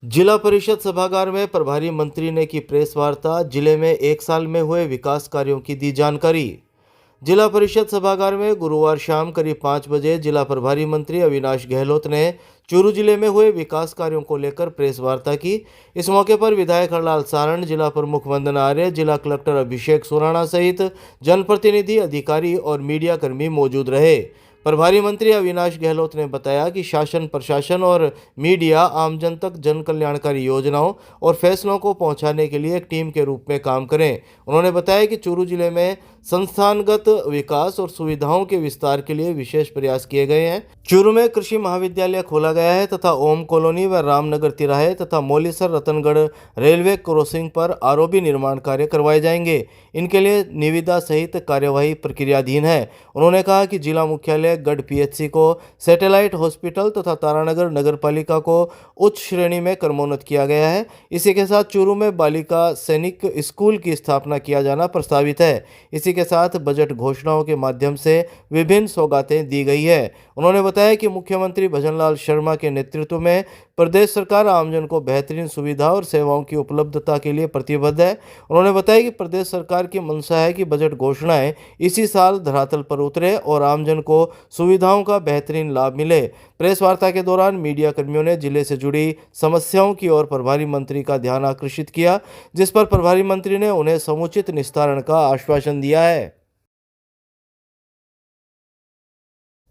जिला परिषद सभागार में प्रभारी मंत्री ने की प्रेस वार्ता। जिले में एक साल में हुए विकास कार्यों की दी जानकारी। जिला परिषद सभागार में गुरुवार शाम करीब 5 बजे जिला प्रभारी मंत्री अविनाश गहलोत ने चूरू जिले में हुए विकास कार्यों को लेकर प्रेस वार्ता की। इस मौके पर विधायक हरलाल सारण, जिला प्रमुख वंदना आर्य, जिला कलेक्टर अभिषेक सुराणा सहित जनप्रतिनिधि, अधिकारी और मीडिया कर्मी मौजूद रहे। प्रभारी मंत्री अविनाश गहलोत ने बताया कि शासन, प्रशासन और मीडिया आमजन तक जन कल्याणकारी योजनाओं और फैसलों को पहुंचाने के लिए एक टीम के रूप में काम करें। उन्होंने बताया कि चूरू जिले में संस्थानगत विकास और सुविधाओं के विस्तार के लिए विशेष प्रयास किए गए हैं। चूरू में कृषि महाविद्यालय खोला गया है तथा ओम कॉलोनी व रामनगर तिराहे तथा मौलीसर रतनगढ़ रेलवे क्रॉसिंग पर आरओबी निर्माण कार्य करवाए जाएंगे। इनके लिए निविदा सहित कार्यवाही प्रक्रियाधीन है। उन्होंने कहा कि जिला मुख्यालय गढ़ पीएचसी को सैटेलाइट हॉस्पिटल तथा तारानगर नगर पालिका को उच्च श्रेणी में क्रमोन्नत किया गया है। इसी के साथ चूरू में बालिका सैनिक स्कूल की स्थापना किया जाना प्रस्तावित है। इसी के साथ बजट घोषणाओं के माध्यम से विभिन्न सौगातें दी गई है। उन्होंने बताया कि मुख्यमंत्री भजनलाल शर्मा के नेतृत्व में प्रदेश सरकार आमजन को बेहतरीन सुविधा और सेवाओं की उपलब्धता के लिए प्रतिबद्ध है। उन्होंने बताया कि प्रदेश सरकार की मंशा है कि बजट घोषणाएं इसी साल धरातल पर उतरे और आमजन को सुविधाओं का बेहतरीन लाभ मिले। प्रेस वार्ता के दौरान मीडिया कर्मियों ने जिले से जुड़ी समस्याओं की ओर प्रभारी मंत्री का ध्यान आकर्षित किया, जिस पर प्रभारी मंत्री ने उन्हें समुचित निस्तारण का आश्वासन दिया है।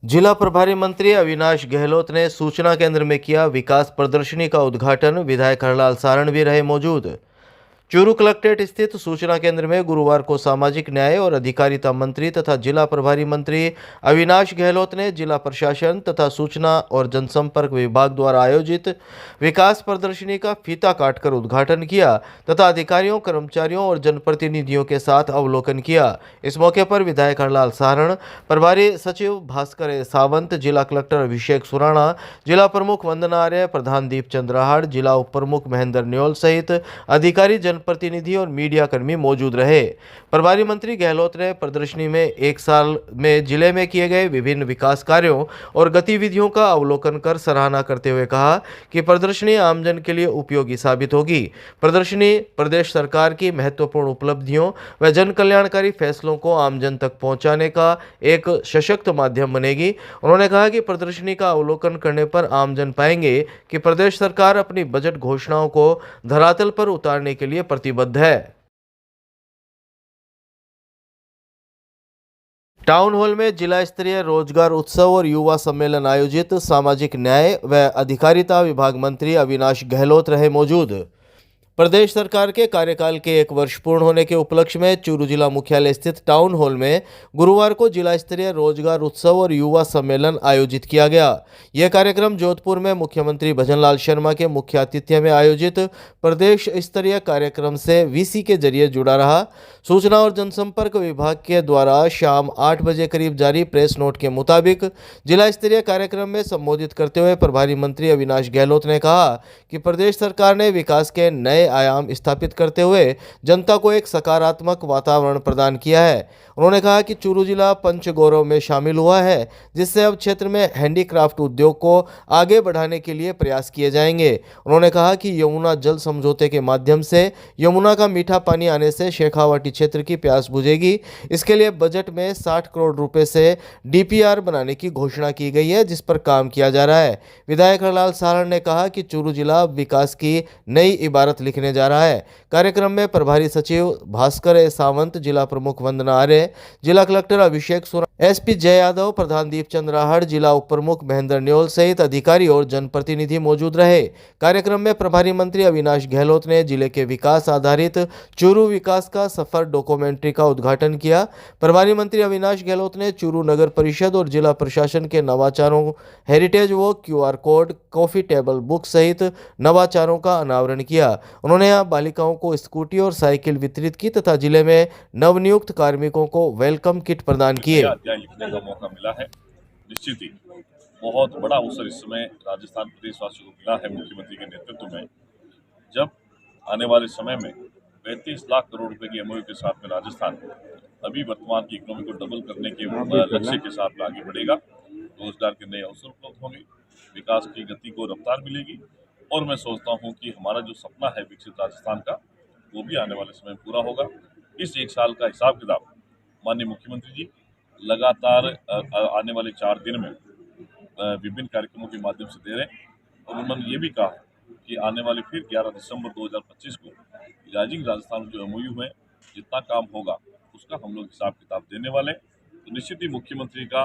जिला प्रभारी मंत्री अविनाश गहलोत ने सूचना केंद्र में किया विकास प्रदर्शनी का उद्घाटन। विधायक हरलाल सारण भी रहे मौजूद। चूरू कलेक्ट्रेट स्थित सूचना केंद्र में गुरुवार को सामाजिक न्याय और अधिकारिता मंत्री तथा जिला प्रभारी मंत्री अविनाश गहलोत ने जिला प्रशासन तथा सूचना और जनसंपर्क विभाग द्वारा आयोजित विकास प्रदर्शनी का फीता काटकर उद्घाटन किया तथा अधिकारियों, कर्मचारियों और जनप्रतिनिधियों के साथ अवलोकन किया। इस मौके पर विधायक हरलाल सारण, प्रभारी सचिव भास्कर ए. सावंत, जिला कलेक्टर अभिषेक सुराणा, जिला प्रमुख वंदना आर्य, प्रधान दीप चंद्राहाड़, जिला उप प्रमुख महेंद्र न्योल सहित अधिकारी, जनप्रतिनिधि और मीडिया कर्मी मौजूद रहे। प्रभारी मंत्री गहलोत ने प्रदर्शनी में एक साल में जिले में किए गए विभिन्न विकास कार्यों और गतिविधियों का अवलोकन कर सराहना करते हुए कहा कि प्रदर्शनी आमजन के लिए उपयोगी साबित होगी। प्रदर्शनी प्रदेश सरकार की महत्वपूर्ण उपलब्धियों व जन कल्याणकारी फैसलों को आमजन तक पहुंचाने का एक सशक्त माध्यम बनेगी। उन्होंने कहा कि प्रदर्शनी का अवलोकन करने पर आमजन पाएंगे कि प्रदेश सरकार अपनी बजट घोषणाओं को धरातल पर उतारने के लिए प्रतिबद्ध है। टाउन हॉल में जिला स्तरीय रोजगार उत्सव और युवा सम्मेलन आयोजित। सामाजिक न्याय व अधिकारिता विभाग मंत्री अविनाश गहलोत रहे मौजूद। प्रदेश सरकार के कार्यकाल के 1 वर्ष पूर्ण होने के उपलक्ष्य में चूरू जिला मुख्यालय स्थित टाउन हॉल में गुरुवार को जिला स्तरीय रोजगार उत्सव और युवा सम्मेलन आयोजित किया गया। यह कार्यक्रम जोधपुर में मुख्यमंत्री भजनलाल शर्मा के मुख्य आतिथ्य में आयोजित प्रदेश स्तरीय कार्यक्रम से वीसी के जरिए जुड़ा रहा। सूचना और जनसंपर्क विभाग के द्वारा शाम 8 बजे करीब जारी प्रेस नोट के मुताबिक जिला स्तरीय कार्यक्रम में संबोधित करते हुए प्रभारी मंत्री अविनाश गहलोत ने कहा कि प्रदेश सरकार ने विकास के नए आयाम स्थापित करते हुए जनता को एक सकारात्मक वातावरण प्रदान किया है। उन्होंने कहा कि चूरू जिला पंचगौरव में शामिल हुआ है, जिससे अब क्षेत्र में हैंडीक्राफ्ट उद्योग को आगे बढ़ाने के लिए प्रयास किए जाएंगे। उन्होंने कहा कि यमुना जल समझौते के माध्यम से यमुना का मीठा पानी आने से शेखावाटी क्षेत्र की प्यास बुझेगी। इसके लिए बजट में 60 करोड़ रुपए से डीपीआर बनाने की घोषणा की गई है, जिस पर काम किया जा रहा है। विधायक हरलाल सारण ने कहा कि चूरू जिला विकास की नई इबारत लिखने जा रहा है। कार्यक्रम में प्रभारी सचिव भास्कर ए. सावंत, जिला प्रमुख वंदना आर्य, जिला कलेक्टर अभिषेक सुराणा, एसपी जय यादव, प्रधान दीप चंद्राहाड़, जिला उप प्रमुख महेंद्र न्योल सहित अधिकारी और जनप्रतिनिधि मौजूद रहे। कार्यक्रम में प्रभारी मंत्री अविनाश गहलोत ने जिले के विकास आधारित चूरू विकास का सफर डॉक्यूमेंट्री का उद्घाटन किया। प्रभारी मंत्री अविनाश गहलोत ने चूरू नगर परिषद और जिला प्रशासन के नवाचारों, heritage walk, QR code, coffee table book सहित नवाचारों का अनावरण किया। उन्होंने यहाँ बालिकाओं को स्कूटी और साइकिल वितरित की तथा जिले में नवनियुक्त कार्मिकों को वेलकम किट प्रदान किए। अध्याय लिखने का मौका मिला है। निश्चित ही बहुत बड़ा अवसर इस समय राजस्थान प्रदेशवासियों को मिला है मुख्यमंत्री के नेतृत्व में, जब आने वाले समय में 35 लाख करोड़ रुपए की एमओयू के साथ में राजस्थान अभी वर्तमान की इकोनॉमी को डबल करने के लक्ष्य के साथ आगे बढ़ेगा। रोजगार के नए अवसर उपलब्ध होंगे, विकास की गति को रफ्तार मिलेगी और मैं सोचता हूं कि हमारा जो सपना है विकसित राजस्थान का, वो भी आने वाले समय में पूरा होगा। इस एक साल का हिसाब किताब माननीय मुख्यमंत्री जी लगातार आने वाले 4 दिन में विभिन्न कार्यक्रमों के माध्यम से दे रहे हैं, और उन्होंने ये भी कहा है कि आने वाले फिर 11 दिसंबर 2025 को राइजिंग राजस्थान में जो एमओयू है, जितना काम होगा उसका हम लोग हिसाब किताब देने वाले हैं। तो निश्चित ही मुख्यमंत्री का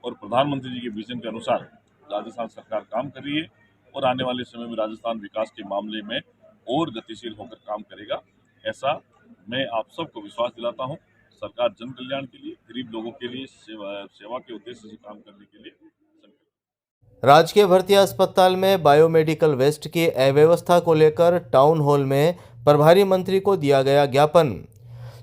और प्रधानमंत्री जी के विजन के अनुसार राजस्थान सरकार काम कर रही है, और आने वाले समय में राजस्थान विकास के मामले में और गतिशील होकर काम करेगा, ऐसा मैं आप सबको विश्वास दिलाता हूं। सरकार जन कल्याण के लिए, गरीब लोगों के लिए, सेवा के उद्देश्य से काम करने के लिए संकल्पित। राजकीय भर्ती अस्पताल में बायोमेडिकल वेस्ट की अव्यवस्था को लेकर टाउन हॉल में प्रभारी मंत्री को दिया गया ज्ञापन।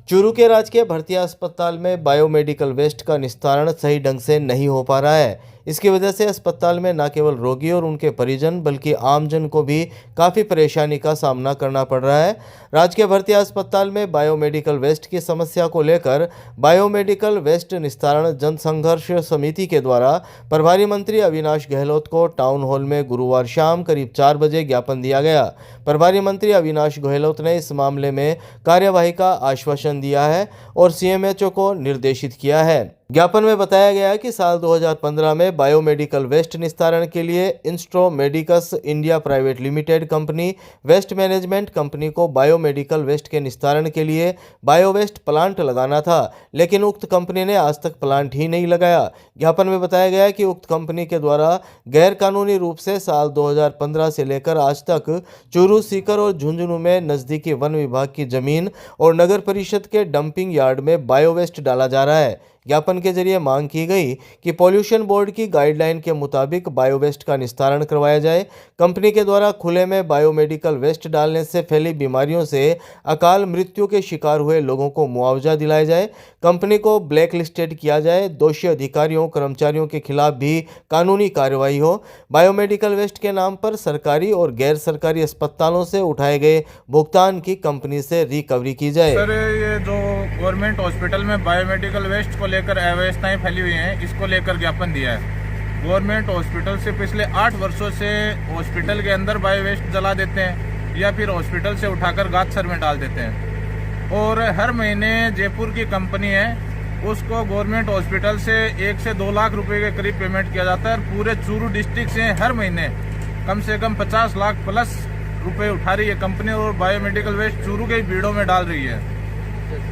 चूरू के राजकीय भर्ती अस्पताल में बायोमेडिकल वेस्ट का निस्तारण सही ढंग से नहीं हो पा रहा है। इसकी वजह से अस्पताल में न केवल रोगी और उनके परिजन बल्कि आमजन को भी काफ़ी परेशानी का सामना करना पड़ रहा है। राजकीय भर्ती अस्पताल में बायोमेडिकल वेस्ट की समस्या को लेकर बायोमेडिकल वेस्ट निस्तारण जन संघर्ष समिति के द्वारा प्रभारी मंत्री अविनाश गहलोत को टाउन हॉल में गुरुवार शाम करीब 4 बजे ज्ञापन दिया गया। प्रभारी मंत्री अविनाश गहलोत ने इस मामले में कार्यवाही का आश्वासन दिया है और सीएमएचओ को निर्देशित किया है। ज्ञापन में बताया गया कि साल 2015 में बायोमेडिकल वेस्ट निस्तारण के लिए Instro Medicos India private limited company waste management company को बायोमेडिकल वेस्ट के निस्तारण के लिए बायोवेस्ट प्लांट लगाना था, लेकिन उक्त कंपनी ने आज तक प्लांट ही नहीं लगाया। ज्ञापन में बताया गया कि उक्त कंपनी के द्वारा गैर कानूनी रूप से साल 2015 से लेकर आज तक चूरू, सीकर और झुंझुनू में नज़दीकी वन विभाग की जमीन और नगर परिषद के डंपिंग यार्ड में बायोवेस्ट डाला जा रहा है। ज्ञापन के जरिए मांग की गई कि पॉल्यूशन बोर्ड की गाइडलाइन के मुताबिक बायोवेस्ट का निस्तारण करवाया जाए। कंपनी के द्वारा खुले में बायोमेडिकल वेस्ट डालने से फैली बीमारियों से अकाल मृत्यु के शिकार हुए लोगों को मुआवजा दिलाया जाए। कंपनी को ब्लैक लिस्टेड किया जाए। दोषी अधिकारियों कर्मचारियों के खिलाफ भी कानूनी कार्रवाई हो। बायोमेडिकल वेस्ट के नाम पर सरकारी और गैर सरकारी अस्पतालों से उठाए गए भुगतान की कंपनी से रिकवरी की जाए। सर, ये जो गवर्नमेंट हॉस्पिटल में बायोमेडिकल वेस्ट को लेकर अव्यवस्थाएं फैली हुई हैं, इसको लेकर ज्ञापन दिया है। गवर्नमेंट हॉस्पिटल से पिछले 8 वर्षों से हॉस्पिटल के अंदर बायो वेस्ट जला देते हैं या फिर हॉस्पिटल से उठाकर गादसर में डाल देते हैं, और हर महीने जयपुर की कंपनी है उसको गवर्नमेंट हॉस्पिटल से 1 से 2 लाख रुपए के करीब पेमेंट किया जाता है। और पूरे चूरू डिस्ट्रिक्ट से हर महीने कम से कम 50 लाख प्लस रुपए उठा रही है कंपनी, और बायोमेडिकल वेस्ट चूरू के भीड़ों में डाल रही है।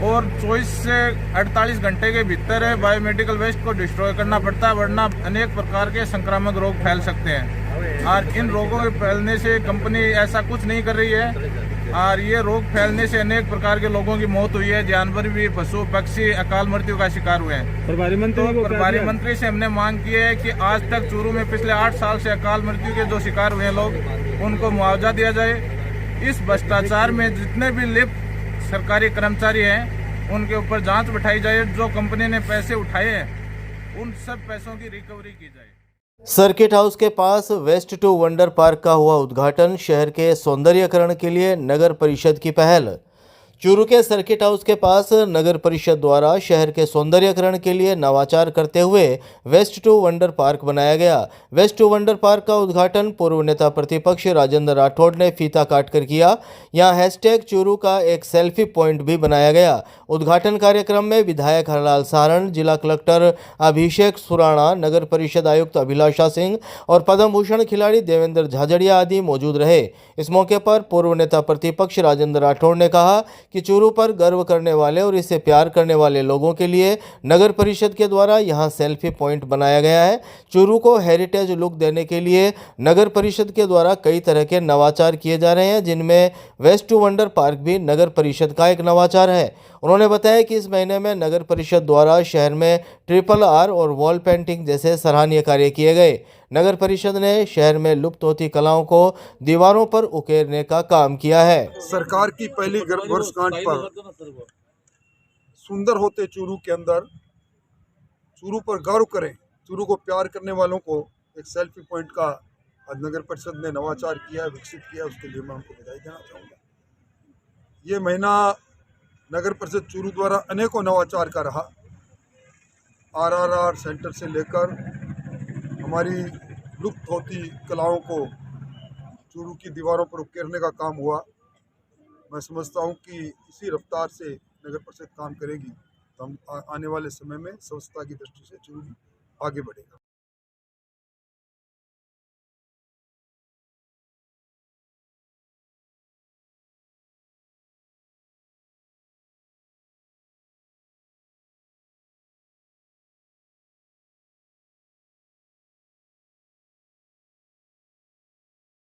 और 24 से 48 घंटे के भीतर बायोमेडिकल वेस्ट को डिस्ट्रॉय करना पड़ता है, वरना अनेक प्रकार के संक्रामक रोग फैल सकते हैं। और इन रोगों के फैलने से कंपनी ऐसा कुछ नहीं कर रही है, और ये रोग फैलने से अनेक प्रकार के लोगों की मौत हुई है। जानवर भी, पशु पक्षी अकाल मृत्यु का शिकार हुए हैं। प्रभारी मंत्री से हमने मांग की है कि आज तक चूरू में पिछले 8 साल से अकाल मृत्यु के जो शिकार हुए हैं लोग, उनको मुआवजा दिया जाए। इस भ्रष्टाचार में जितने भी लिप्त सरकारी कर्मचारी हैं उनके ऊपर जांच बिठाई जाए। जो कंपनी ने पैसे उठाए हैं उन सब पैसों की रिकवरी की जाए। सर्किट हाउस के पास वेस्ट टू वंडर पार्क का हुआ उद्घाटन। शहर के सौंदर्यीकरण के लिए नगर परिषद की पहल। चूरू के सर्किट हाउस के पास नगर परिषद द्वारा शहर के सौंदर्यीकरण के लिए नवाचार करते हुए वेस्ट टू वंडर पार्क बनाया गया। वेस्ट टू वंडर पार्क का उद्घाटन पूर्व नेता प्रतिपक्ष राजेंद्र राठौड़ ने फीता काटकर किया। यहां हैशटैग चूरू का एक सेल्फी पॉइंट भी बनाया गया। उद्घाटन कार्यक्रम में विधायक हरलाल सारण, जिला कलेक्टर अभिषेक सुराणा, नगर परिषद आयुक्त अभिलाषा सिंह और पद्म भूषण खिलाड़ी देवेंद्र झाझड़िया आदि मौजूद रहे। इस मौके पर पूर्व नेता प्रतिपक्ष राजेंद्र राठौड़ ने कहा कि चूरू पर गर्व करने वाले और इसे प्यार करने वाले लोगों के लिए नगर परिषद के द्वारा यहां सेल्फी पॉइंट बनाया गया है। चूरू को हेरिटेज लुक देने के लिए नगर परिषद के द्वारा कई तरह के नवाचार किए जा रहे हैं, जिनमें वेस्ट टू वंडर पार्क भी नगर परिषद का एक नवाचार है। उन्होंने बताया कि इस महीने में नगर परिषद द्वारा शहर में RRR और वॉल पेंटिंग जैसे सराहनीय कार्य किए गए। नगर परिषद ने शहर में लुप्त होती कलाओं को दीवारों पर उकेरने का काम किया है। सरकार की पहली वर्षगांठ पर सुंदर होते चूरू के अंदर चूरू पर गर्व करें, चूरू को प्यार करने वालों को एक सेल्फी पॉइंट का आज नगर परिषद ने नवाचार किया, विकसित किया, उसके लिए मैं उनको बधाई देना चाहूँगा। ये महीना नगर परिषद चूरू द्वारा अनेकों नवाचार का रहा। RRR सेंटर से लेकर हमारी लुप्त होती कलाओं को चूरू की दीवारों पर उकेरने का काम हुआ। मैं समझता हूँ कि इसी रफ्तार से नगर परिषद काम करेगी तो हम आने वाले समय में स्वच्छता की दृष्टि से चूरू आगे बढ़ेगा।